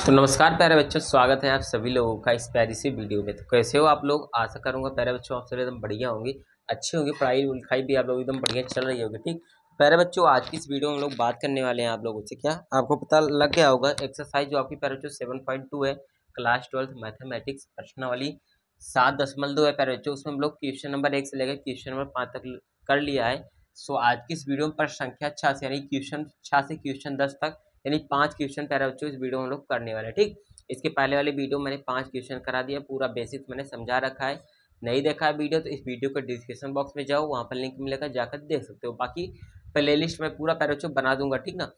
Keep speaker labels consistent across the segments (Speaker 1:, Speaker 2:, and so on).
Speaker 1: तो नमस्कार प्यारे बच्चों, स्वागत है आप सभी लोगों का इस प्यारी सी वीडियो में। तो कैसे हो आप लोग? आशा करूंगा प्यारे बच्चों आप सभी एकदम बढ़िया होंगे, अच्छे होंगे, पढ़ाई लिखाई भी आप लोग एकदम बढ़िया चल रही होगी। ठीक प्यारे बच्चों, आज की इस वीडियो में हम लोग बात करने वाले हैं आप लोगों से। क्या आपको पता लग गया होगा, एक्सरसाइज जो आपकी प्यारे बच्चों 7.2 है, क्लास 12 मैथमेटिक्स प्रश्नावली 7.2 है प्यारे बच्चों। उसमें हम लोग क्वेश्चन नंबर 1 से लेकर क्वेश्चन नंबर 5 तक कर लिया है। सो आज की इस वीडियो में प्रश्न संख्या 6 से यानी क्वेश्चन 6 से क्वेश्चन 10 तक यानी 5 क्वेश्चन प्यारे बच्चों इस वीडियो में हम लोग करने वाले हैं। ठीक, इसके पहले वाले वीडियो मैंने 5 क्वेश्चन करा दिया, पूरा बेसिक्स मैंने समझा रखा है। नहीं देखा है वीडियो तो इस वीडियो के डिस्क्रिप्शन बॉक्स में जाओ, वहाँ पर लिंक मिलेगा, जाकर देख सकते हो। बाकी प्लेलिस्ट में पूरा प्यारे बच्चों बना दूंगा, ठीक ना,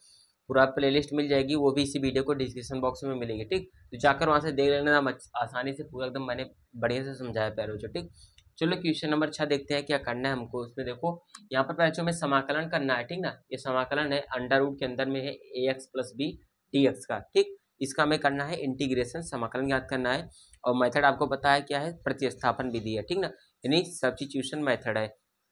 Speaker 1: पूरा प्लेलिस्ट मिल जाएगी, वो भी इसी वीडियो को डिस्क्रिप्शन बॉक्स में मिलेगी। ठीक, तो जाकर वहाँ से देख लेना, आसानी से पूरा एकदम मैंने बढ़िया से समझाया प्यारे बच्चों। ठीक, चलो क्वेश्चन नंबर 6 देखते हैं क्या करना है हमको। उसमें देखो यहाँ पर प्यारे बच्चों में समाकलन करना है, ठीक ना। ये समाकलन है अंडर रूट के अंदर में है ax प्लस बी dx का। ठीक, इसका हमें करना है इंटीग्रेशन, समाकलन याद करना है। और मेथड आपको पता है क्या है, प्रतिस्थापन विधि है, ठीक ना, यानी सब्स्टिट्यूशन मेथड है।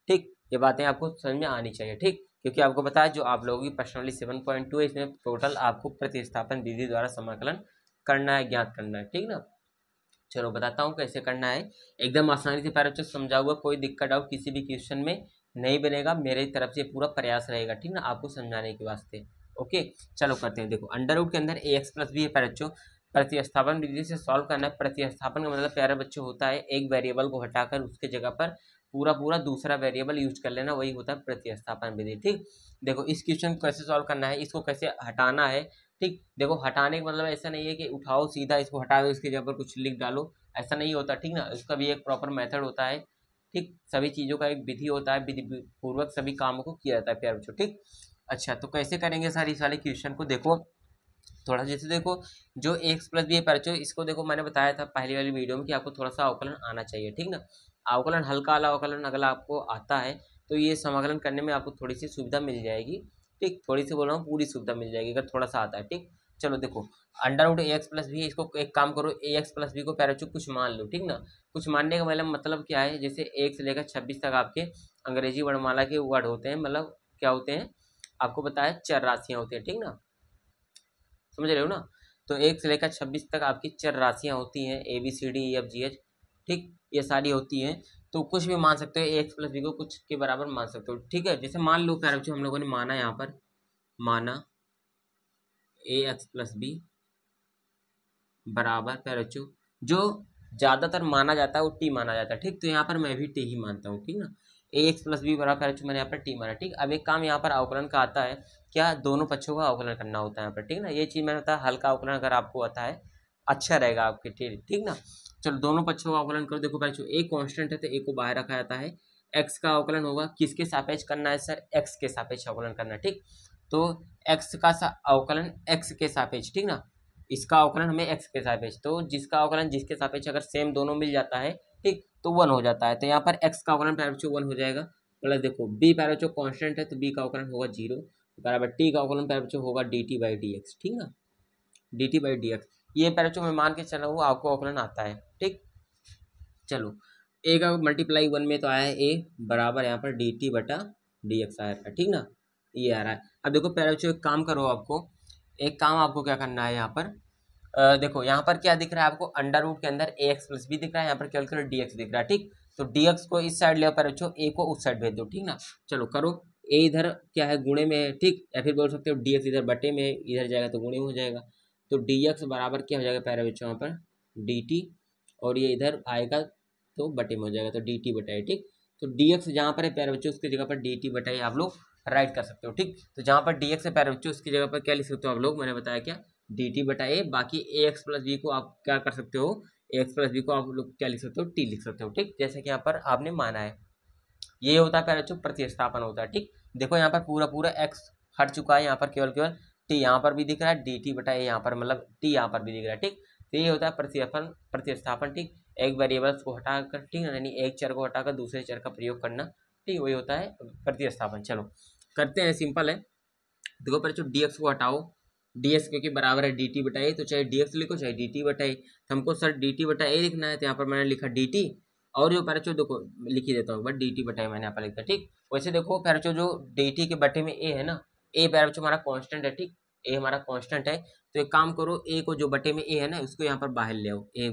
Speaker 1: ठीक, ये बातें आपको समझ में आनी चाहिए। ठीक, क्योंकि आपको पता है जो आप लोगों की प्रश्नावली 7.2 है, इसमें टोटल आपको प्रतिस्थापन विधि द्वारा समाकलन करना है, ज्ञात करना है। ठीक ना, चलो बताता हूँ कैसे करना है। एकदम आसानी से प्यारे बच्चों समझाऊंगा, कोई दिक्कत डाउट किसी भी क्वेश्चन में नहीं बनेगा, मेरे तरफ से पूरा प्रयास रहेगा, ठीक ना, आपको समझाने के वास्ते। ओके, चलो करते हैं। देखो अंडर रूट के अंदर ax प्लस बी है प्यारे बच्चों, प्रतिस्थापन विधि से सॉल्व करना है। प्रतिस्थापन का मतलब प्यारे बच्चों होता है एक वेरिएबल को हटाकर उसके जगह पर पूरा पूरा दूसरा वेरिएबल यूज कर लेना, वही होता है प्रतिस्थापन विधि। ठीक, देखो इस क्वेश्चन को कैसे सॉल्व करना है, इसको कैसे हटाना है। ठीक, देखो हटाने का मतलब ऐसा नहीं है कि उठाओ सीधा इसको हटा दो, इसके जगह पर कुछ लिख डालो, ऐसा नहीं होता, ठीक ना। इसका भी एक प्रॉपर मेथड होता है। ठीक, सभी चीज़ों का एक विधि होता है, विधि पूर्वक सभी कामों को किया जाता है प्यारे बच्चों। ठीक, अच्छा तो कैसे करेंगे सर इस वाले क्वेश्चन को। देखो थोड़ा जैसे देखो जो एक्स प्लस बी है प्यारे बच्चों, इसको देखो मैंने बताया था पहली वाली वीडियो में कि आपको थोड़ा सा अवकलन आना चाहिए, ठीक ना। अवकलन हल्का वाला अवकलन अगर आपको आता है तो ये समाकलन करने में आपको थोड़ी सी सुविधा मिल जाएगी। ठीक, थोड़ी सी बोल रहा हूँ, पूरी सुविधा मिल जाएगी अगर थोड़ा सा आता है। ठीक, चलो देखो अंडर रूट ए एक्स प्लस बी है, इसको एक काम करो, ए एक्स प्लस बी को प्यारे बच्चों कुछ मान लो, ठीक ना। कुछ मानने का मतलब क्या है, जैसे 1 से लेकर 26 तक आपके अंग्रेजी वर्णमाला के वर्ड होते हैं, मतलब क्या होते हैं आपको बताया, चर राशियाँ होती हैं, ठीक ना, समझ रहे हो ना। तो 1 से लेकर 26 तक आपकी चर राशियाँ होती हैं, A B C D E F G H. ठीक, ये सारी होती हैं, तो कुछ भी मान सकते हो, ए एक्स प्लस बी को कुछ के बराबर मान सकते हो। ठीक है, जैसे मान लो प्यारे बच्चों हम लोगों ने माना, यहाँ पर माना ए एक्स प्लस बी बराबर प्यारे बच्चों, जो ज़्यादातर माना जाता है वो टी माना जाता है। ठीक, तो यहाँ पर मैं भी टी ही मानता हूँ, ठीक ना। ए एक्स प्लस बी बराबर प्यारे बच्चों मैंने यहाँ पर टी माना। ठीक, अब एक काम यहाँ पर अवकलन का आता है, क्या दोनों पक्षों का अवकलन करना होता है यहाँ पर, ठीक ना। ये चीज़ मैंने बताया, हल्का अवकलन अगर आपको आता है अच्छा रहेगा आपके लिए, ठीक ना। चलो दोनों पक्षों का अवकलन करो। देखो बच्चों ए कांस्टेंट है तो ए को बाहर रखा जाता है, एक्स का अवकलन होगा किसके सापेक्ष करना है सर, एक्स के सापेक्ष अवकलन करना है। ठीक, तो एक्स का अवकलन एक्स के सापेक्ष, ठीक ना, इसका अवकलन हमें एक्स के सापेक्ष, तो जिसका अवकलन जिसके सापेक्ष अगर सेम दोनों मिल जाता है, ठीक, तो 1 हो जाता है। तो यहाँ पर एक्स का अवकलन प्यारे बच्चों 1 हो जाएगा, प्लस देखो बी प्यारे बच्चों कांस्टेंट है तो बी का अवकलन होगा 0, बराबर टी का अवकलन प्यारे बच्चों होगा D T by D x, ठीक ना, D T by D x. ये प्यारे बच्चों मैं मान के चला हूँ आपको अवकलन आता है। ठीक, चलो ए का मल्टीप्लाई 1 में तो आया है ए बराबर यहाँ पर डी टी बटा डी एक्स आया था, ठीक ना, ये आ रहा है। अब देखो प्यारे बच्चों एक काम करो, आपको एक काम आपको क्या करना है यहाँ पर, देखो यहाँ पर क्या दिख रहा है आपको, अंडर रूट के अंदर ए एक्स प्लस बी दिख रहा है, यहाँ पर केवल केवल डी एक्स दिख रहा है। ठीक, तो डी एक्स को इस साइड ले पर बच्चों, ए को उस साइड भेज दो, ठीक ना। चलो करो, ए इधर क्या है गुणे में है, ठीक, या फिर बोल सकते हो डी एक्स इधर बटे में, इधर जाएगा तो गुणे में हो जाएगा। तो डी एक्स बराबर क्या हो जाएगा प्यारे बच्चों यहाँ पर डी टी, और ये इधर आएगा तो बटे में हो जाएगा, तो डी टी बटाए। ठीक, तो डी एक्स जहाँ पर है प्यारे बच्चों उसकी जगह पर डी टी बटाए आप लोग राइट कर सकते हो। ठीक, तो जहाँ पर डी एक्स है प्यारे बच्चों उसकी जगह पर क्या लिख सकते हो आप लोग, मैंने बताया क्या, डी टी बटा ए। बाकी ए एक्स प्लस बी को आप क्या कर सकते हो, ए एक्स प्लस बी को आप लोग क्या लिख सकते हो, टी लिख सकते हो। ठीक, जैसे कि यहाँ पर आपने माना है, ये होता है प्यारे बच्चों प्रतिस्थापन होता है। ठीक, देखो यहाँ पर पूरा पूरा एक्स हट चुका है, यहाँ पर केवल केवल टी यहाँ पर भी दिख रहा है, डी टी बटा ए यहाँ पर मतलब टी यहाँ पर भी दिख रहा है। ठीक, तो ये होता है प्रतिस्थापन। ठीक, एक वेरिएबल्स को हटाकर, ठीक है, यानी एक चर को हटाकर दूसरे चर का प्रयोग करना, ठीक, वही होता है प्रतिस्थापन। चलो करते हैं, सिंपल है। देखो पहले डी एक्स को हटाओ, डी एक्स क्योंकि बराबर है डी टी बटा ए, तो चाहे डी एक्स लिखो चाहे डी टी बटा ए, तो हमको सर डी टी बटा ए लिखना है, तो यहाँ पर मैंने लिखा डी टी, और जो पैरचो देखो लिख ही देता हूँ बट डी टी बटा ए मैंने यहाँ पर लिखा। ठीक, वैसे देखो पैरचो जो डी टी के बटे में ए है ना, ए पैरचो हमारा कांस्टेंट है। ठीक, ए हमारा कांस्टेंट है। तो एक काम करो, ए को जो बटे में ए है ना उसको यहाँ पर बाहर ले आओ, ए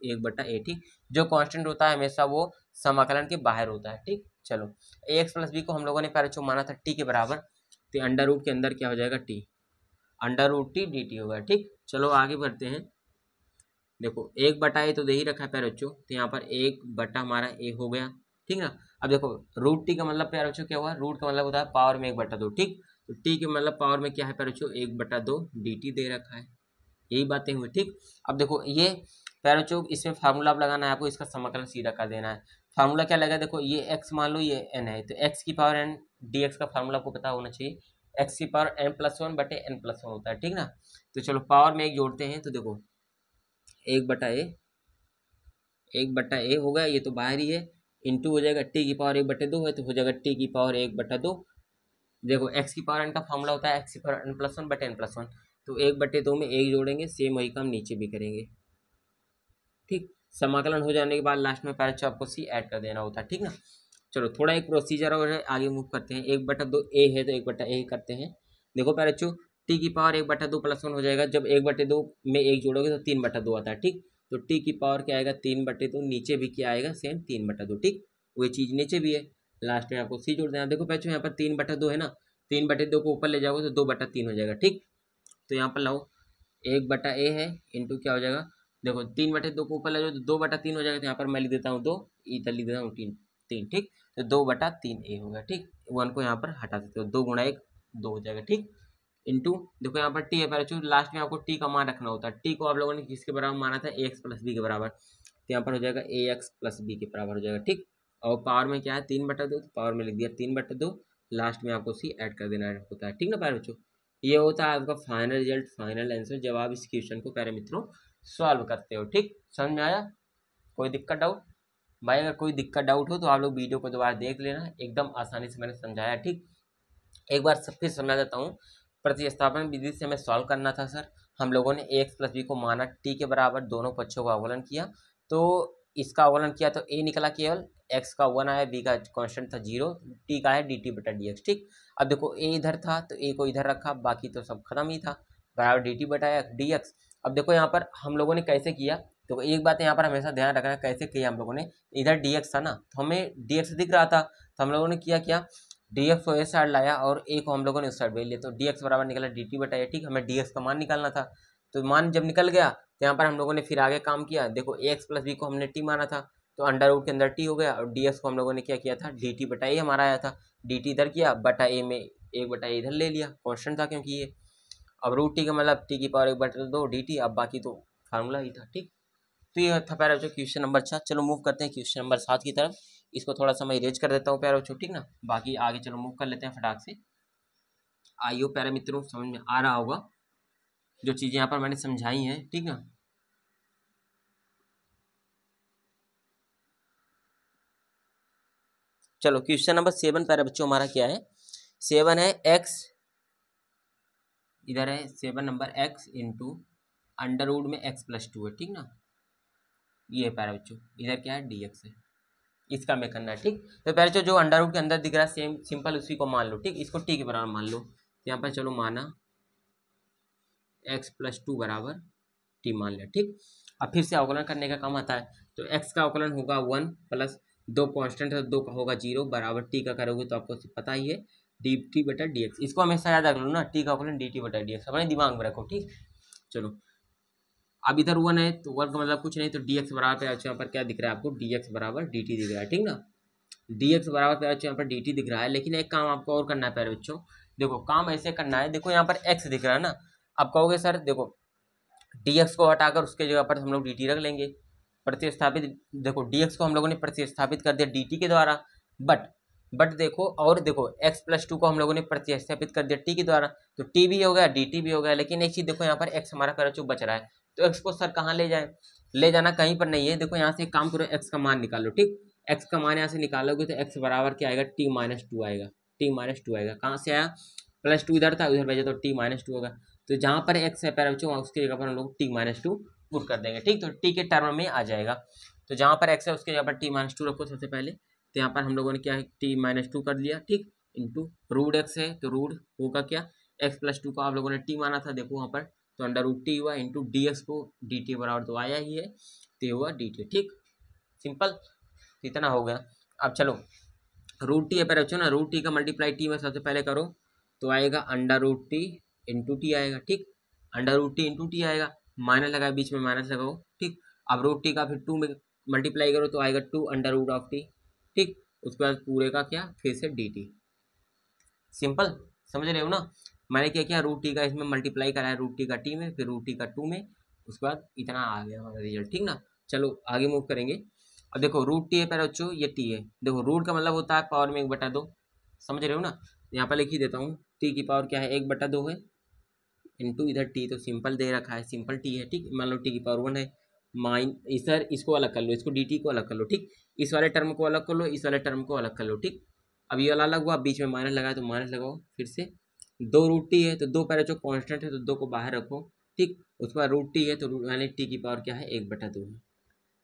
Speaker 1: 1/a, ठीक। जो कांस्टेंट होता है हमेशा वो समाकलन के बाहर होता है, ठीक। चलो ax प्लस बी को हम लोगों ने पहले जो माना था टी के बराबर, तो अंडर रूट के अंदर क्या हो जाएगा t, under root t d t होगा, ठीक। चलो आगे बढ़ते हैं। देखो 1/a तो दे ही रखा है प्यारे बच्चों, तो यहाँ पर 1/ हमारा a हो गया, ठीक ना। अब देखो रूट टी का मतलब प्यारे बच्चों क्या हुआ, रूट का मतलब होता है पावर में 1/2, ठीक। तो टी के मतलब पावर में क्या है प्यारे बच्चों, 1/2 dt दे रखा है, यही बातें हुई, ठीक। अब देखो ये प्यारे बच्चों इसमें फार्मूला आप लगाना है आपको, इसका समाकलन सीधा कर देना है। फार्मूला क्या लगा, देखो ये x मान लो ये n है, तो x की पावर n dx का फार्मूला आपको पता होना चाहिए, x की पावर n+1/n+1 होता है, ठीक ना। तो चलो पावर में एक जोड़ते हैं, तो देखो 1/a हो गया, ये तो बाहर ही है, इंटू हो जाएगा टी की पावर 1/2 है, तो हो जाएगा टी की पावर 1/2। देखो x की पावर n का फॉर्मूला होता है x की पावर n+1/n+1, तो 1/2 में एक जोड़ेंगे, सेम वही काम नीचे भी करेंगे, ठीक। समाकलन हो जाने के बाद लास्ट में पैरेंट्स आपको सी ऐड कर देना होता है, ठीक ना। चलो थोड़ा एक प्रोसीजर और है, आगे मूव करते हैं। 1/2 ए है तो 1/a करते हैं। देखो पैरेंट्स टी की पावर 1/2 +1 हो जाएगा, जब 1/2 में एक जोड़ोगे तो 3/2 आता है, ठीक। तो टी की पावर क्या आएगा 3/2, नीचे भी क्या आएगा सेम 3/2, ठीक। वही चीज नीचे भी है, लास्ट में आपको सी जोड़ देना। देखो पैचो यहाँ पर 3/2 है ना, 3/2 को ऊपर ले जाओगे तो 2/3 हो जाएगा, ठीक। तो यहाँ पर लाओ 1/a है इंटू क्या हो जाएगा, देखो 3/2 को ऊपर ले जाओ तो 2/3 हो जाएगा, तो यहाँ पर मैं लिख देता हूँ 2, इधर लिख देता हूँ 3, ठीक। तो 2/3 होगा, ठीक। 1 को यहाँ पर हटा देते हो, 2 × 1 2 हो जाएगा, ठीक। इंटू देखो यहाँ पर टी है पैरेंट्स, लास्ट में आपको टी का मान रखना होता है। टी को आप लोगों ने किसके बराबर माना था, ax प्लस बी के बराबर, तो यहाँ पर हो जाएगा ax प्लस बी के बराबर हो जाएगा, ठीक। और पावर में क्या है 3/2, तो पावर में लिख दिया 3/2, लास्ट में आपको सी ऐड कर देना होता है, ठीक ना प्यारे बच्चों। ये होता है आपका फाइनल रिजल्ट, फाइनल आंसर, जब आप इस क्वेश्चन को प्यारे मित्रों सॉल्व करते हो, ठीक। समझ में आया, कोई दिक्कत डाउट भाई? अगर कोई दिक्कत डाउट हो तो आप लोग वीडियो को दोबारा देख लेना, एकदम आसानी से मैंने समझाया, ठीक। एक बार सब फिर समझा देता हूँ। प्रतिस्थापन विधि से हमें सॉल्व करना था सर, हम लोगों ने ax प्लस बी को माना, टी के बराबर दोनों पक्षों का अवकलन किया, तो इसका अवकलन किया तो a निकला केवल, x का 1 आया, b का कांस्टेंट था 0, t का है dt/dx, ठीक। अब देखो a इधर था तो a को इधर रखा, बाकी तो सब खत्म ही था, बराबर dt/dx। अब देखो यहाँ पर हम लोगों ने कैसे किया, तो एक बात यहाँ पर हमेशा ध्यान रखना, कैसे किया हम लोगों ने, इधर dx था ना तो हमें dx दिख रहा था, तो हम लोगों ने क्या dx को इस साइड लाया और a को हम लोगों ने उस साइड भेज लिया, तो dx बराबर निकला dt/a, ठीक। हमें dx का मान निकालना था, तो मान जब निकल गया तो यहाँ पर हम लोगों ने फिर आगे काम किया। देखो ax प्लस बी को हमने t माना था, तो अंडर रूट के अंदर t हो गया, और dx को हम लोगों ने क्या किया था dt/a हमारा आया था, dt इधर किया, बटा a में 1/a इधर ले लिया, कॉन्स्टेंट था क्योंकि ये। अब रूट टी का मतलब टी की पावर 1/2 dt, अब बाकी तो फार्मूला ही था, ठीक। तो ये था प्यारे बच्चों क्वेश्चन नंबर 6। चलो मूव करते हैं क्वेश्चन नंबर 7 की तरफ, इसको थोड़ा सा मैं इरेज कर देता हूँ प्यारे बच्चों, ठीक ना। बाकी आगे चलो मूव कर लेते हैं फटाक से। आइयो प्यारे मित्रों, समझ में आ रहा होगा जो चीज़ें यहाँ पर मैंने समझाई हैं, ठीक ना। चलो क्वेश्चन नंबर 7 प्यारे बच्चों हमारा क्या है, 7 है x, इधर है 7 number x into under root में x+2 है, ठीक ना। ये प्यारे बच्चों इधर क्या है dx है, इसका हमें करना है, ठीक। तो पहले जो अंडर रूट के अंदर दिख रहा है सेम सिंपल उसी को मान लो, ठीक। इसको टी के बराबर मान लो, तो यहाँ पर चलो माना x+2 बराबर टी मान लिया, ठीक। अब फिर से अवकलन करने का काम आता है, तो x का अवकलन होगा 1 प्लस 2 कांस्टेंट है, 2 का होगा 0 बराबर टी का करोगे तो आपको पता ही है dt/dx। इसको हमेशा याद रख लो ना, टी का अवकलन dt/dx अपने दिमाग में रखो, ठीक। चलो अब इधर 1 है तो 1 का मतलब कुछ नहीं, तो dx बराबर पे यहाँ पर क्या दिख रहा है आपको, dx बराबर dt दिख रहा है, ठीक ना। dx बराबर पे यहाँ पर dt दिख रहा है, लेकिन एक काम आपको और करना है प्यारे बच्चों। देखो काम ऐसे करना है, देखो यहाँ पर x दिख रहा है ना, आप कहोगे सर देखो dx को हटाकर उसके जगह पर हम लोग dt रख लेंगे, प्रतिस्थापित। देखो dx को हम लोगों ने प्रतिस्थापित कर दिया dt के द्वारा, बट देखो, और देखो x+2 को हम लोगों ने प्रतिस्थापित कर दिया t के द्वारा, तो t भी हो गया dt भी हो गया, लेकिन एक चीज देखो यहाँ पर x हमारा प्यारे बच्चों बच रहा है, तो x को सर कहाँ ले जाए, ले जाना कहीं पर नहीं है। देखो यहाँ से एक काम करो, x का मान निकालो, ठीक। x का मान यहाँ से निकालोगे तो x बराबर क्या आएगा, t-2 आएगा, t-2 आएगा। कहाँ से आया, +2 इधर था, उधर भेजा तो t-2 होगा, तो जहाँ पर x है प्यारे बच्चों उसकी जगह पर हम लोग t-2 पुट कर देंगे, ठीक। तो t के टर्म में आ जाएगा, तो जहाँ पर x है उसके जगह पर t-2 रखो सबसे पहले, तो यहाँ पर हम लोगों ने क्या है t-2 कर दिया, ठीक। इंटू रूट x है तो रूट होगा क्या x+2 को आप लोगों ने t माना था, देखो वहाँ पर, तो अंडर रूट टी हुआ इंटू dx को dt बराबर तो आया ही है, तो हुआ dt। ठीक, सिंपल, इतना हो गया। अब चलो रूट टी है पहले बच्चों ना, रूट टी का मल्टीप्लाई टी में सबसे पहले करो तो आएगा under root t into t आएगा। ठीक, under root t into t आएगा, माइनस लगाया बीच में, माइनस लगाओ। ठीक, अब रूट टी का फिर 2 में मल्टीप्लाई करो तो आएगा 2 अंडर रूट ऑफ टी। ठीक, उसके बाद पूरे का क्या फिर से डी टी। सिंपल, समझ रहे हो ना। मैंने क्या किया, रूट टी का इसमें मल्टीप्लाई करा है रूट टी का टी में, फिर रूट टी का 2 में, उसके बाद इतना आ गया हमारा रिजल्ट। ठीक ना, चलो आगे मूव करेंगे। अब देखो रूट टी है पहले बच्चों, ये टी है, देखो रूट का मतलब होता है पावर में 1/2, समझ रहे हो ना। यहाँ पर लिख ही देता हूँ, टी की पावर क्या है 1/2 है, इंटू इधर टी तो सिंपल दे रखा है, सिंपल टी है। ठीक, मान लो टी की पावर 1 है, माइन इधर इसको अलग कर लो, इसको डी टी को अलग कर लो। ठीक, इस वाले टर्म को अलग कर लो, इस वाले टर्म को अलग कर लो। ठीक, अब ये वाला अलग हुआ, बीच में माइनस लगाया तो माइनस लगाओ फिर से। 2 रूट टी है तो 2 पहले जो कांस्टेंट है तो 2 को बाहर रखो। ठीक, उसके बाद रूट टी है तो यानी टी की पावर क्या है 1/2 है,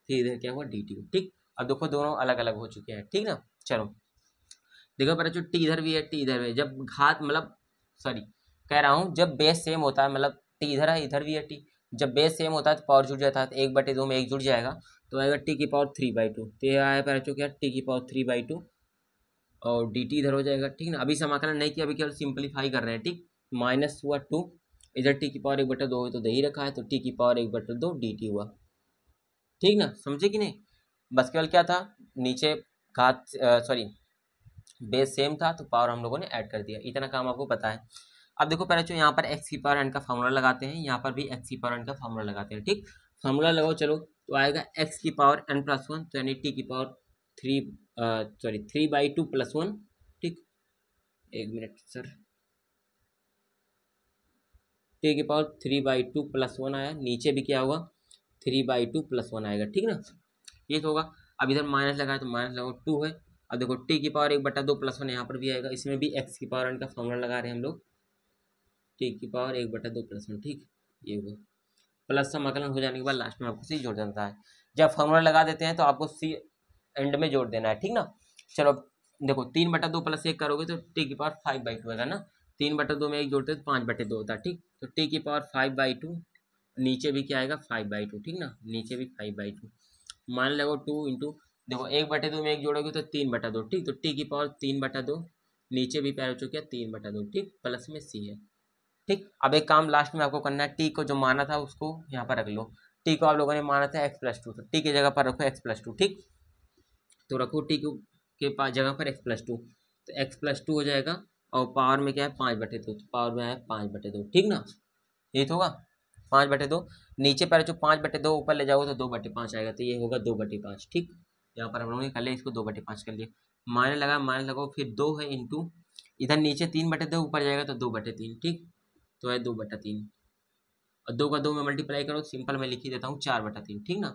Speaker 1: फिर इधर क्या हुआ डी टी। ठीक, अब देखो दोनों अलग अलग हो चुके हैं। ठीक ना, चलो देखो पहले जो टी इधर भी है टी इधर भी है, जब घात मतलब सॉरी कह रहा हूँ जब बेस सेम होता है, मतलब टी इधर है इधर भी है टी, जब बेस सेम होता है तो पावर जुड़ जाता है, तो 1/2 में 1 जुड़ जाएगा तो आएगा टी की पावर 3/2। तो ये आया पहले जो क्या टी की पावर 3/2 और डी टी इधर हो जाएगा। ठीक ना, अभी समाकलन नहीं किया, अभी केवल सिंपलीफाई कर रहे हैं। ठीक, माइनस हुआ 2, इधर टी की पावर 1/2 है तो दे ही रखा है, तो टी की पावर 1/2 डी टी हुआ। ठीक ना, समझे कि नहीं। बस केवल क्या था, नीचे घात सॉरी बेस सेम था तो पावर हम लोगों ने ऐड कर दिया, इतना काम आपको पता है। अब देखो पहले जो यहाँ पर एक्स की पावर एन का फॉर्मूला लगाते हैं, यहाँ पर भी एक्स की पावर एन का फॉर्मूला लगाते हैं। ठीक, फॉर्मूला लगाओ चलो, तो आएगा एक्स की पावर n+1 तो यानी टी की पावर 3/2 + 1। ठीक, एक मिनट सर, टी की पावर 3/2 + 1 आया, नीचे भी क्या होगा 3/2 + 1 आएगा। ठीक ना, ये तो होगा। अब इधर माइनस लगाया तो माइनस लगाओ 2 है। अब देखो टी की पावर 1/2 + 1 यहाँ पर भी आएगा, इसमें भी एक्स की पावर एन का फॉर्मूला लगा रहे हैं हम लोग, टी की पावर 1/2 + 1। ठीक, ये हुआ, प्लस समाकलन हो जाने के बाद लास्ट में आपको सी जोड़ देना है। जब फॉर्मूला लगा देते हैं तो आपको सी एंड में जोड़ देना है। ठीक ना, चलो देखो 3/2 + 1 करोगे तो टी की पावर 5/2 होगा ना, 3/2 में 1 जोड़ते तो 5/2 होता है। ठीक, तो टी की पावर 5/2, नीचे भी क्या आएगा 5/2। ठीक ना, नीचे भी 5/2, मान लो 2 इंटू, देखो 1/2 में 1 जोड़ोगे तो 3/2। ठीक, तो टी की पावर 3/2, नीचे भी पैर हो चुके 3/2। ठीक, प्लस में सी है। ठीक, अब एक काम लास्ट में आपको करना है, टी को जो माना था उसको यहाँ पर रख लो, टी को आप लोगों ने माना था x+2, तो टी की जगह पर रखो x+2। ठीक, तो रखो टी के पास जगह पर x+2, तो x+2 हो जाएगा, और पावर में क्या है 5/2, तो पावर में आया 5/2। ठीक ना, ये तो होगा 5/2, नीचे पर जो 5/2 ऊपर ले जाओगे तो 2/5 आएगा, तो ये होगा 2/5। ठीक, यहाँ पर हम लोगों ने कर लिया, इसको 2/5 कर लिया, माइनस लगा माइनस लगाओ, फिर 2 है इंटू, इधर नीचे 3/2 ऊपर जाएगा तो 2/3। ठीक, तो है 2/3, और 2 का 2 में मल्टीप्लाई करो, सिंपल मैं लिख ही देता हूँ 4/3। ठीक ना,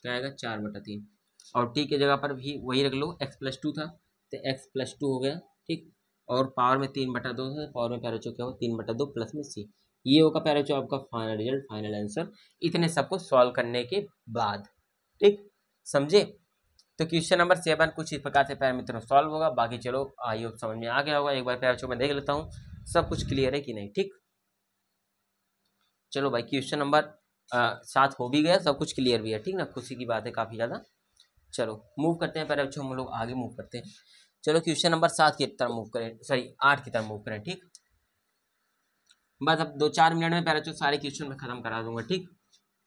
Speaker 1: क्या आएगा 4/3, और टी की जगह पर भी वही रख लो, x+2 था तो x+2 हो गया। ठीक, और पावर में 3/2 था, पावर में पैरा क्या हो 3/2 प्लस में सी, ये होगा पैरा आपका फाइनल रिजल्ट, फाइनल आंसर, इतने सबको सॉल्व करने के बाद। ठीक, समझे। तो क्वेश्चन नंबर 7 कुछ इस प्रकार से प्यारे मित्रों सॉल्व होगा, बाकी चलो आई होप समझ में आ गया होगा। एक बार प्यारे मैं देख लेता हूँ सब कुछ क्लियर है कि नहीं। ठीक, चलो भाई क्वेश्चन नंबर 7 हो भी गया, सब कुछ क्लियर भी है। ठीक ना, खुशी की बात है काफ़ी ज़्यादा। चलो मूव करते हैं, पहले बच्चों हम लोग आगे मूव करते हैं। चलो क्वेश्चन नंबर 7 की तरफ मूव करें, सॉरी 8 की तरफ मूव करें। ठीक, बस अब 2-4 मिनट में पहले सारे क्वेश्चन मैं खत्म करा दूंगा। ठीक,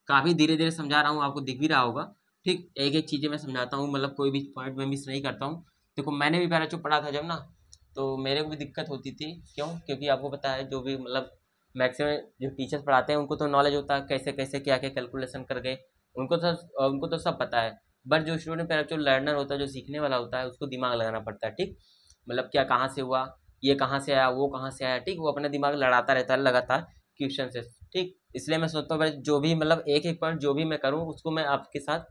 Speaker 1: काफ़ी धीरे धीरे समझा रहा हूँ, आपको दिख भी रहा होगा। ठीक, एक एक चीज़ें मैं समझाता हूँ, मतलब कोई भी पॉइंट में मिस नहीं करता हूँ। देखो मैंने भी पहले पढ़ा था जब ना, तो मेरे को भी दिक्कत होती थी, क्यों, क्योंकि आपको पता है जो भी मतलब मैक्सिमम जो टीचर्स पढ़ाते हैं उनको तो नॉलेज होता है कैसे कैसे क्या क्या कैलकुलेशन कर गए, उनको तो सब पता है। बट जो स्टूडेंट पहले जो लर्नर होता है, जो सीखने वाला होता है, उसको दिमाग लगाना पड़ता है। ठीक, मतलब क्या कहाँ से हुआ, ये कहाँ से आया, वो कहाँ से आया। ठीक, वो अपना दिमाग लड़ाता रहता है लगातार क्वेश्चन से। ठीक, इसलिए मैं सोचता हूँ जो भी मतलब एक एक पॉइंट जो भी मैं करूँ उसको मैं आपके साथ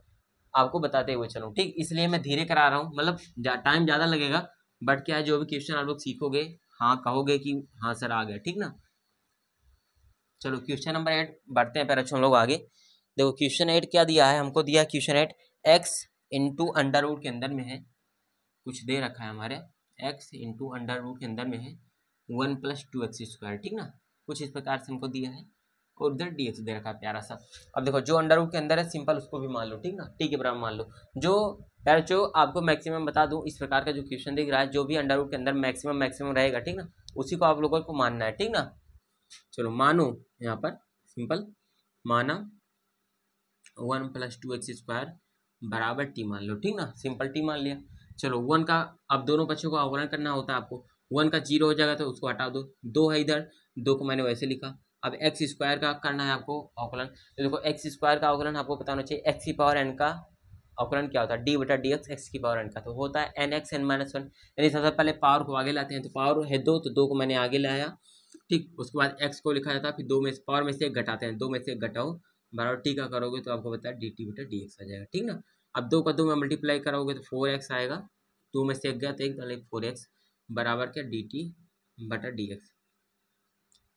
Speaker 1: आपको बताते हुए चलूँ। ठीक, इसलिए मैं धीरे करा रहा हूँ, मतलब टाइम ज़्यादा लगेगा, बट क्या है जो भी क्वेश्चन आप लोग सीखोगे, हाँ कहोगे कि हाँ सर आ गया। ठीक ना, चलो क्वेश्चन नंबर 8 बढ़ते हैं पहले हम लोग आगे। देखो क्वेश्चन 8 क्या दिया है, हमको दिया question 8 x into under root के अंदर में है, कुछ दे रखा है हमारे, x इंटू अंडर रूट के अंदर में है 1 प्लस 2x², ठीक ना, कुछ इस प्रकार से हमको दिया है और उधर dx दे रखा है प्यारा सा। अब देखो जो अंडर रूट के अंदर है सिंपल उसको भी मान लो, ठीक ना, टी के बराबर मान लो। जो यार जो आपको मैक्सिमम बता दूं, इस प्रकार का जो क्वेश्चन दिख रहा है, जो भी अंडर रूट के अंदर मैक्सिमम रहेगा, ठीक ना, उसी को आप लोगों को मानना है, ठीक ना। चलो मानो यहाँ पर सिंपल माना 1 प्लस 2x² बराबर टी मान लो, ठीक ना, सिंपल टी मान लिया। चलो 1 का अब दोनों पक्षों को अवकलन करना होता है आपको। 1 का 0 हो जाएगा तो उसको हटा दो, 2 है इधर, 2 को मैंने वैसे लिखा। अब x² का करना है आपको अवकलन, तो देखो x² का अवकलन आपको पता होना चाहिए, x की पावर n का अवकलन क्या होता है, d बटा डी एक्स, एक्स की पावर n का, तो होता है nx n-1। यानी सबसे पहले पावर को आगे लाते हैं, तो पावर है 2, तो 2 को मैंने आगे लाया, ठीक। उसके बाद x को लिखा जाता है, फिर 2 में पावर में से एक घटाते हैं, 2 में से एक घटाओ बराबर टी का करोगे तो आपको बताया डी टी बटा डी एक्स आ जाएगा, ठीक ना। अब 2 का 2 में मल्टीप्लाई करोगे तो 4x आएगा, 2 में से एक गया तो एक, तो 4x बराबर क्या डी टी बटा डी एक्स,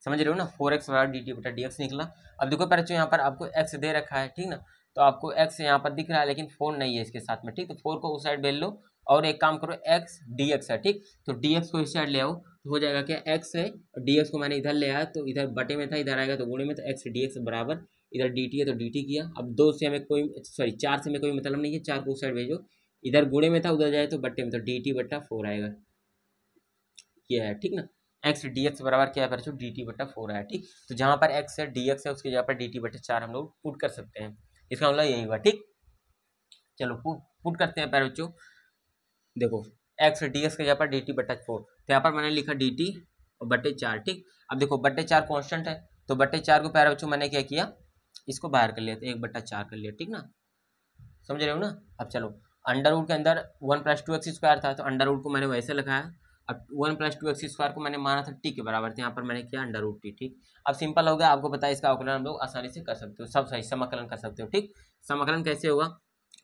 Speaker 1: समझ रहे हो ना, 4x बराबर डी टी बटा डी एक्स निकला। अब देखो पहले यहाँ पर आपको x दे रखा है, ठीक ना, तो आपको x यहाँ पर दिख रहा है लेकिन 4 नहीं है इसके साथ में, ठीक, तो 4 को उस साइड भेज लो और एक काम करो x dx है, ठीक, तो dx को इस साइड ले आओ तो हो जाएगा क्या, x है dx को मैंने इधर ले आया तो इधर बटे में था, इधर आएगा तो गुणे में, तो x dx बराबर इधर dt है तो dt किया। अब 2 से हमें कोई 4 से हमें कोई मतलब नहीं है, 4 को उस साइड भेजो, इधर गुणे में था उधर जाए तो बटे में, तो dt बटा 4 आएगा, ये है, ठीक ना। x dx बराबर क्या है, dt बटा 4 आया, ठीक। तो जहाँ पर x है dx है उसकी जगह पर dt बटा 4 हम लोग पुट कर सकते हैं, इसका मतलब यही हुआ, ठीक। चलो पुट करते हैं पैर बच्चों, देखो x dx के जगह पर dt बटा 4, तो यहाँ पर मैंने लिखा dt और बटे 4, ठीक। अब देखो बटे 4 कॉन्स्टेंट है, तो बटे 4 को पैर बच्चों मैंने क्या किया, इसको बाहर कर लिया, तो 1 बटा 4 कर लिया, ठीक ना, समझ रहे हो ना। अब चलो अंडर रूट के अंदर 1 प्लस 2x² था, तो अंडर रूट को मैंने वैसे लगाया। अब 1 प्लस 2x² को मैंने माना था टी के बराबर, तो यहाँ पर मैंने किया अंडर रूट टी, ठीक। अब सिंपल हो गया, आपको पता है इसका अवकलन हम लोग आसानी से कर सकते हो, सब सही समाकलन कर सकते हो, ठीक। समाकलन कैसे होगा,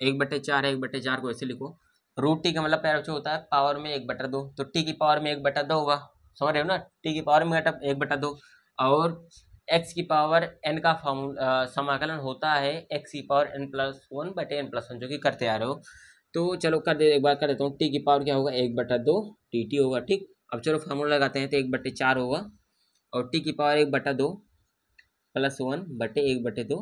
Speaker 1: 1/4 है, 1/4 को ऐसे लिखो, रूट टी का मतलब पैर होता है पावर में 1/2, तो टी की पावर में 1/2 होगा, समझ रहे हो ना, टी की पावर में 1/2, और x की पावर n का समाकलन होता है x की पावर n+1 बटे n+1, जो कि करते आ रहे हो। तो चलो कर दे, एक बार कर देता हूँ, t की पावर क्या होगा, 1/2 dt होगा, ठीक। अब चलो फार्मूला लगाते हैं, तो 1/4 होगा और t की पावर 1/2 +1 बटे 1/2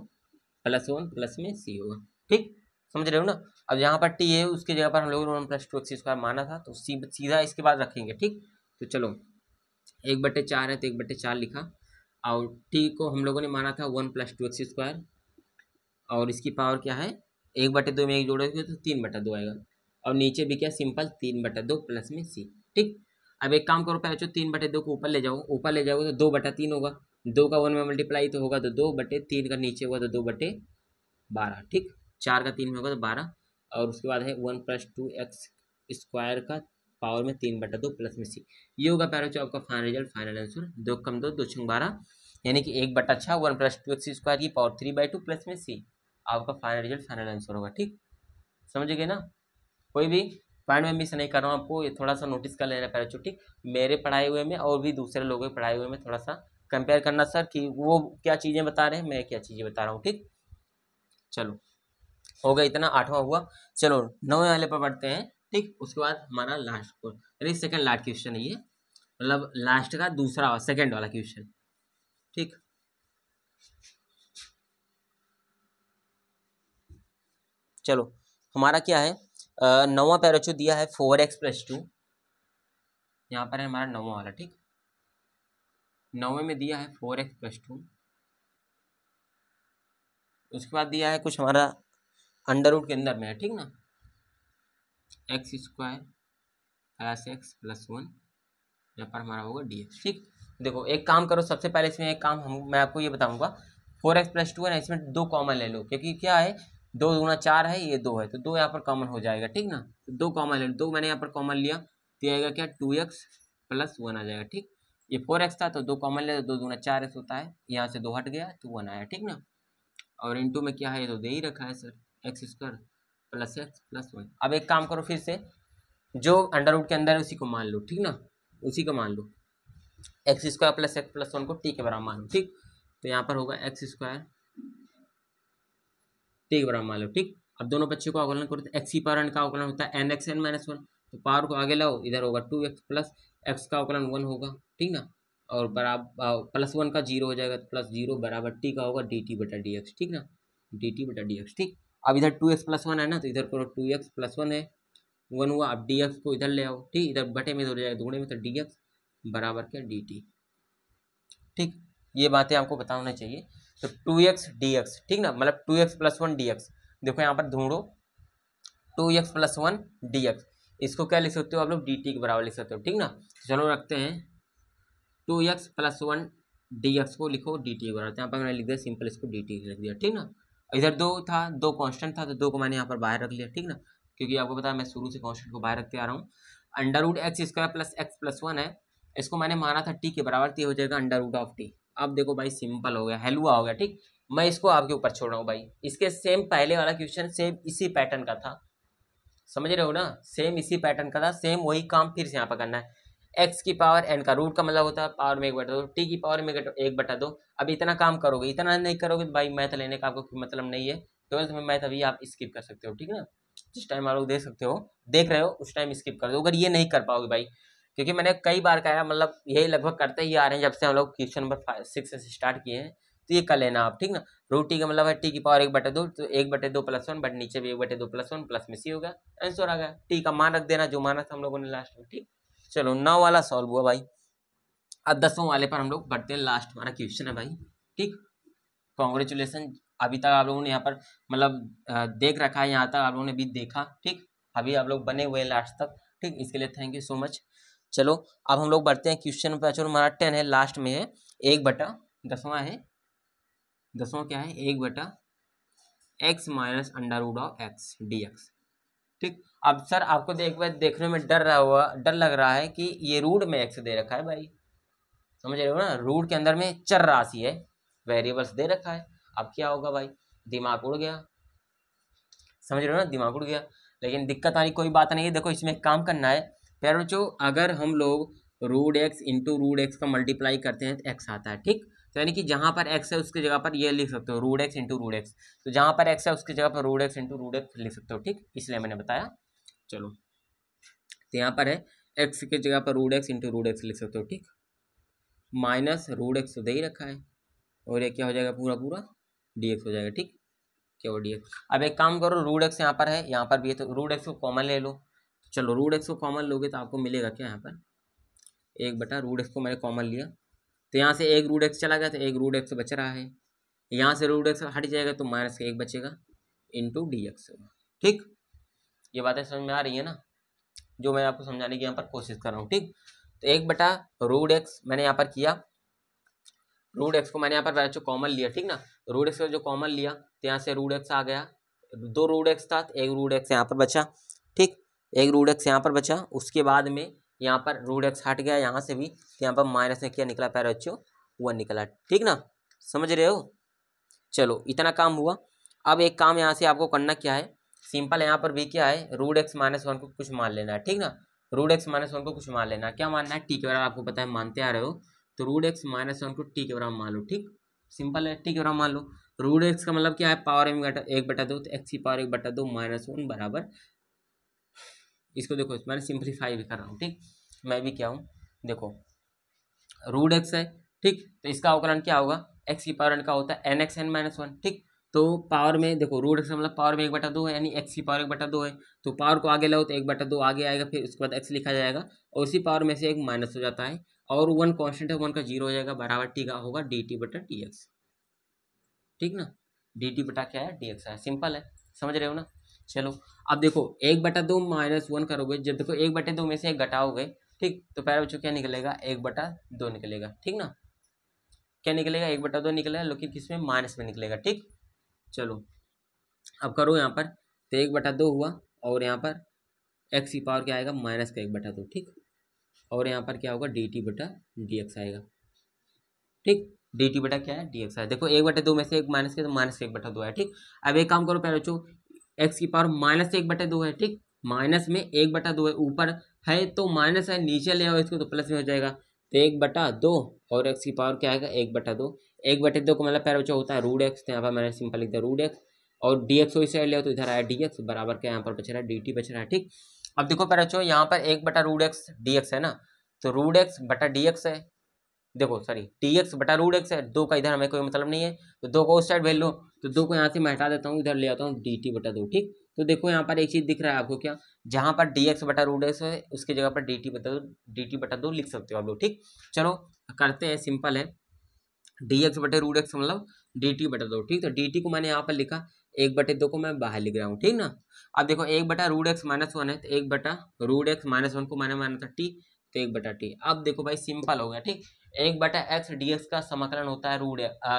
Speaker 1: +1 प्लस में c होगा, ठीक, समझ रहे हो ना। अब यहाँ पर t है उसकी जगह पर हम लोगों ने 1 + 2x² माना था, तो सीधा इसके बाद रखेंगे, ठीक। तो चलो 1/4 है तो 1/4 लिखा, और t को हम लोगों ने माना था 1 + 2x², और इसकी पावर क्या है, 1/2 में एक जोड़ोगे तो 3/2 आएगा, और नीचे भी क्या सिंपल 3/2 प्लस में c, ठीक। अब एक काम करो पहले 3/2 को ऊपर ले जाओ, ऊपर ले जाओगे तो 2/3 होगा, 2 का 1 में मल्टीप्लाई तो होगा तो 2/3 का नीचे होगा तो 2/12, ठीक, 4 का 3 में होगा तो 12, और उसके बाद है 1 + 2x² का पावर में 3/2 प्लस में c, ये होगा पैरो आपका फाइनल रिजल्ट, फाइनल आंसर। 2 कम 2 2 6 12, यानी कि 1/6 1 + 2x² की पावर 3/2 प्लस में c, आपका फाइनल रिजल्ट फाइनल आंसर होगा, ठीक, समझ गए ना। कोई भी पॉइंट में मिस नहीं कर रहा हूँ आपको, ये थोड़ा सा नोटिस कर लेना पैरो, ठीक, मेरे पढ़ाए हुए में और भी दूसरे लोगों के पढ़ाए हुए में थोड़ा सा कंपेयर करना सर, कि वो क्या चीज़ें बता रहे हैं, मैं क्या चीज़ें बता रहा हूँ, ठीक। चलो हो गया इतना, 8वां हुआ। चलो 9वें वाले पर पढ़ते हैं, ठीक, उसके बाद हमारा लास्ट को, यानी सेकंड लास्ट क्वेश्चन है ये, मतलब लास्ट का दूसरा सेकंड वाला क्वेश्चन, ठीक। चलो हमारा क्या है, 9वां पैराचो दिया है 4x + 2, यहाँ पर है हमारा 9वां वाला, ठीक, 9वें में दिया है 4x + 2, उसके बाद दिया है कुछ हमारा अंडर रूट के अंदर में है, ठीक ना, x² + x + 1, यहाँ पर हमारा होगा dx, ठीक। देखो एक काम करो, सबसे पहले इसमें एक काम मैं आपको ये बताऊंगा, 4x + 2 है ना, इसमें 2 कॉमन ले लो, क्योंकि क्या है 2 दूना 4 है, ये 2 है, तो 2 यहाँ पर कॉमन हो जाएगा, ठीक ना, तो 2 कॉमन ले लो, 2 मैंने यहाँ पर कॉमन लिया तो ये आएगा क्या 2x + 1 आ जाएगा, ठीक। ये 4x था तो 2 कॉमन ले, 2 दूना 4x होता है, यहाँ से 2 हट गया तो 1 आया, ठीक ना। और इनटू में क्या है, ये तो दे ही रखा है सर, x² + x + 1। अब एक काम करो फिर से, जो अंडर रूट के अंदर है उसी को मान लो, ठीक ना, उसी को मान लो, x² + x + 1 को t के बराबर मान लो, ठीक। तो यहाँ पर होगा x² t के बराबर मान लो, ठीक। अब दोनों बच्चों को अवकलन करो तो x की पावर n का अवकलन होता है nx n-1, तो पावर को आगे लाओ, इधर होगा 2x + एक्स का अवकलन 1 होगा, ठीक ना, और बराबर +1 का 0 हो जाएगा, तो +0 बराबर टी का होगा dt बटा dx, ठीक ना, dt बटा dx, ठीक। अब इधर 2x + 1 है ना, तो इधर करो 2x + 1 है, 1 हुआ, अब dx को इधर ले आओ, ठीक, इधर बटे में हो जाएगा दुगुने में, तो dx बराबर क्या dt, ठीक। ये बातें आपको पता होना चाहिए। तो 2x dx, ठीक ना, मतलब 2x + 1 dx, देखो यहाँ पर ढूंढो 2x + 1 dx, इसको क्या लिख सकते हो आप लोग, dt के बराबर लिख सकते हो, ठीक ना। चलो रखते हैं 2x + 1 dx को लिखो dt के बराबर, यहाँ पर मैंने लिख दिया सिंपल, इसको dt लिख दिया, ठीक ना। इधर दो था, दो कांस्टेंट था, तो दो को मैंने यहाँ पर बाहर रख लिया, ठीक ना, क्योंकि आपको पता है मैं शुरू से कांस्टेंट को बाहर रखते आ रहा हूँ। √x² + x + 1 है, इसको मैंने माना था t के बराबर, तो ये हो जाएगा √t। अब देखो भाई सिंपल हो गया, हलवा हो गया, ठीक। मैं इसको आपके ऊपर छोड़ रहा हूँ भाई, इसके सेम पहले वाला क्वेश्चन सेम इसी पैटर्न का था, समझ रहे हो ना, सेम इसी पैटर्न का था, सेम वही काम फिर से यहाँ पर करना है। x की पावर n का रूट का मतलब होता है पावर में 1/2, t की पावर में 1/2। अब इतना काम करोगे, इतना नहीं करोगे तो भाई मैथ लेने का आपको कोई मतलब नहीं है, 12th में मैथ अभी आप स्किप कर सकते हो, ठीक है ना। जिस टाइम आप लोग देख सकते हो, देख रहे हो, उस टाइम स्किप कर दो, अगर ये नहीं कर पाओगे भाई, क्योंकि मैंने कई बार कहा, मतलब यही लगभग करते ही आ रहे हैं जब से हम लोग क्वेश्चन नंबर 6 से स्टार्ट किए हैं, तो ये कर लेना आप, ठीक ना। √t का मतलब है t की पावर 1/2, तो 1/2 + 1, बट नीचे भी 1/2 + 1 प्लस में सी होगा, आंसर आ गया। t का मान रख देना जो माना था हम लोगों ने लास्ट में, ठीक। चलो 9 वाला सॉल्व हुआ भाई। अब 10वां वाले पर हम लोग बढ़ते हैं, लास्ट हमारा क्वेश्चन है भाई, ठीक। कॉन्ग्रेचुलेसन, अभी तक आप लोगों ने यहाँ पर मतलब देख रखा है, यहाँ तक आप लोगों ने भी देखा, ठीक। अभी आप लोग बने हुए लास्ट तक, ठीक, इसके लिए थैंक यू सो मच। चलो अब हम लोग बढ़ते हैं क्वेश्चन पर, चलो हमारा 10 है, लास्ट में है 1/10वां है, 10वां क्या है 1/x - √x dx, ठीक। अब सर आपको देखने में डर लग रहा है कि ये रूट में x दे रखा है भाई, समझ रहे हो ना, रूट के अंदर में चर राशि है, वेरिएबल्स दे रखा है, अब क्या होगा भाई, दिमाग उड़ गया, समझ रहे हो ना, दिमाग उड़ गया। लेकिन दिक्कत वाली कोई बात नहीं है, देखो इसमें एक काम करना है प्यारे बच्चों, अगर हम लोग √x × √x का मल्टीप्लाई करते हैं तो x आता है, ठीक। तो यानी कि जहाँ पर x है उसकी जगह पर ये लिख सकते हो √x × √x, तो जहाँ पर x है उसकी जगह पर √x × √x लिख सकते हो, ठीक, इसलिए मैंने बताया। चलो तो यहाँ पर है x की जगह पर √x × √x लिख सकते हो, ठीक, माइनस √x तो दे ही रखा है, और ये क्या हो जाएगा पूरा पूरा dx हो जाएगा, ठीक, क्या वो dx। अब एक काम करो, √x यहाँ पर है, यहाँ पर भी है, तो √x को कॉमन ले लो, चलो √x को कॉमन लोगे तो आपको मिलेगा क्या, यहाँ पर 1/√x को मैंने कॉमन लिया, तो यहाँ से एक √x चला गया, तो एक √x बच रहा है, यहाँ से √x हट जाएगा तो -1 बचेगा इंटू dx होगा, ठीक। ये बातें समझ में आ रही है ना, जो मैं आपको समझाने की यहाँ पर कोशिश कर रहा हूँ, ठीक। तो 1/√x मैंने यहाँ पर किया, √x को मैंने यहाँ पर वैसे कॉमन लिया, ठीक ना, √x का जो कॉमन लिया तो यहाँ से √x आ गया, 2 √x था तो 1 √x यहाँ पर बचा, ठीक, 1 √x यहाँ पर बचा, उसके बाद में यहाँ पर √x हट गया यहाँ से भी, तो यहाँ पर माइनस में क्या निकला प्यारे बच्चों 1 निकला, ठीक ना, समझ रहे हो। चलो इतना काम हुआ। अब एक काम यहाँ से आपको करना क्या है, सिंपल, यहाँ पर भी क्या है √x - 1 को कुछ मान लेना है, ठीक ना, √x - 1 को कुछ मान लेना है, क्या मानना है, टी के बराबर, आपको पता है मानते आ रहे हो, तो √x - 1 को टी के बराबर मान लो, ठीक, सिंपल है, टी के बराबर मान लो। √x का मतलब क्या है, पावर में 1/2, तो x की पावर 1/2 -1 बराबर, इसको देखो मैंने सिंप्लीफाई भी कर रहा हूँ, ठीक, मैं भी क्या हूँ देखो, √x है, ठीक, तो इसका अवकलन क्या होगा, x की पावर n का होता है nx n - 1, ठीक। तो पावर में देखो √x मतलब पावर में 1/2 है, यानी x की पावर 1/2 है, तो पावर को आगे लाओ तो 1/2 आगे आएगा, फिर उसके बाद x लिखा जाएगा, और उसी पावर में से एक माइनस हो जाता है, और 1 कांस्टेंट है, 1 का 0 हो जाएगा, बराबर टी का होगा dt बटा dx, ठीक ना, dt बटा क्या है dx है, सिंपल है, समझ रहे हो ना। चलो अब देखो 1/2 -1 करोगे, जब देखो 1/2 में से एक घटाओगे, ठीक, तो प्यारे बच्चों क्या निकलेगा 1/2 निकलेगा, ठीक ना, क्या निकलेगा 1/2 निकलेगा, लेकिन किसमें माइनस में निकलेगा, ठीक। चलो अब करो यहाँ पर, तो 1/2 हुआ, और यहाँ पर x की पावर क्या आएगा माइनस का 1/2, ठीक, और यहाँ पर क्या होगा dt बटा dx आएगा, ठीक, dt बटा क्या है dx है, देखो 1/2 में से एक माइनस के, तो माइनस का 1/2 है, ठीक। अब एक काम करो प्यारे बच्चों, x की पावर -1/2 है, ठीक, माइनस में 1/2 है, ऊपर है तो माइनस है, नीचे ले आओ इसको तो प्लस में हो जाएगा, तो 1/2 और x की पावर क्या आएगा 1/2, 1/2 को मतलब प्यारे बच्चों होता है √x, तो यहाँ पर मैंने सिंपल लिख दिया √x, और dx को इस साइड ले आओ तो इधर आया dx बराबर क्या यहाँ पर बच रहा है dt बच रहा है, ठीक। अब देखो प्यारे बच्चों यहाँ पर 1/√x dx है ना, तो रूट एक्स बटा डी एक्स है, देखो सॉरी डी एक्स बटा रूट एक्स है, 2 का इधर हमें कोई मतलब नहीं है, तो 2 को उस साइड वैल्यू, तो 2 को यहाँ से मैं हटा देता हूँ, इधर ले आता हूँ डी टी बटा 2। ठीक, तो देखो यहाँ पर एक चीज़ दिख रहा है आपको क्या, जहाँ पर डी एक्स बटा रूट एक्स है उसकी जगह पर डी टी बटा 2 लिख सकते हो आप लोग। ठीक, चलो करते हैं, सिंपल है, डी एक्स बटे रूट एक्स मतलब डी टी बटा 2। ठीक, तो डी टी को मैंने यहाँ पर लिखा, 1/2 को मैं बाहर लिख रहा हूँ। ठीक ना, अब देखो 1/√x-1 है, तो 1/√x-1 को मैंने माना था टी, तो 1/t। अब देखो भाई सिंपल हो गया। ठीक, 1/x dx का समाकलन होता है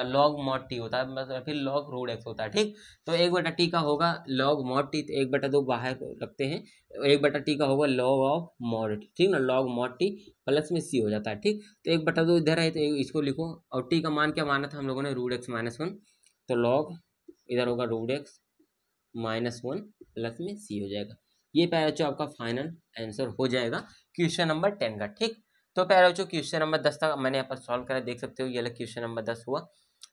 Speaker 1: लॉग मॉड टी होता है, मतलब फिर लॉग रूट एक्स होता है। ठीक, तो 1/t का होगा लॉग मॉड टी, तो 1/2 बाहर रखते हैं, 1/t का होगा लॉग ऑफ मॉड टी। ठीक ना, लॉग मॉड टी प्लस में सी हो जाता है। ठीक, तो 1/2 इधर है तो इसको लिखो, और टी का मान क्या माना था हम लोगों ने, √x-1, तो लॉग इधर होगा √x-1 प्लस में सी हो जाएगा। ये प्यारे बच्चों आपका फाइनल आंसर हो जाएगा क्वेश्चन नंबर 10 का। ठीक, तो प्यारे बच्चों क्वेश्चन नंबर 10 तक मैंने यहाँ पर सॉल्व करा, देख सकते हो ये वाला क्वेश्चन नंबर 10 हुआ।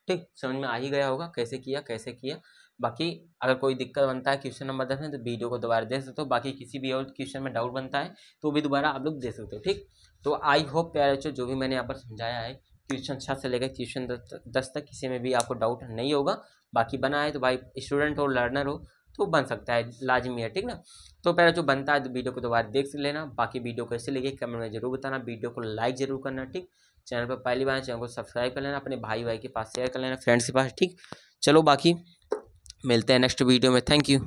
Speaker 1: ठीक, समझ में आ ही गया होगा कैसे किया। बाकी अगर कोई दिक्कत बनता है क्वेश्चन नंबर 10 में तो वीडियो को दोबारा देख सकते हो, बाकी किसी भी और क्वेश्चन में डाउट बनता है तो भी दोबारा आप लोग दे सकते हो। ठीक, तो आई होप प्यारे बच्चों जो भी मैंने यहाँ पर समझाया है क्वेश्चन 6 से लेकर क्वेश्चन 10 तक किसी में भी आपको डाउट नहीं होगा। बाकी बना है तो भाई स्टूडेंट हो लर्नर हो तो बन सकता है, लाजमी है। ठीक ना, तो पहले जो बनता है तो वीडियो को दोबारा देख लेना, बाकी वीडियो कैसे लगे कमेंट में जरूर बताना, वीडियो को लाइक जरूर करना। ठीक, चैनल पर पहली बार चैनल को सब्सक्राइब कर लेना, अपने भाई के पास शेयर कर लेना, फ्रेंड्स के पास। ठीक, चलो बाकी मिलते हैं नेक्स्ट वीडियो में, थैंक यू।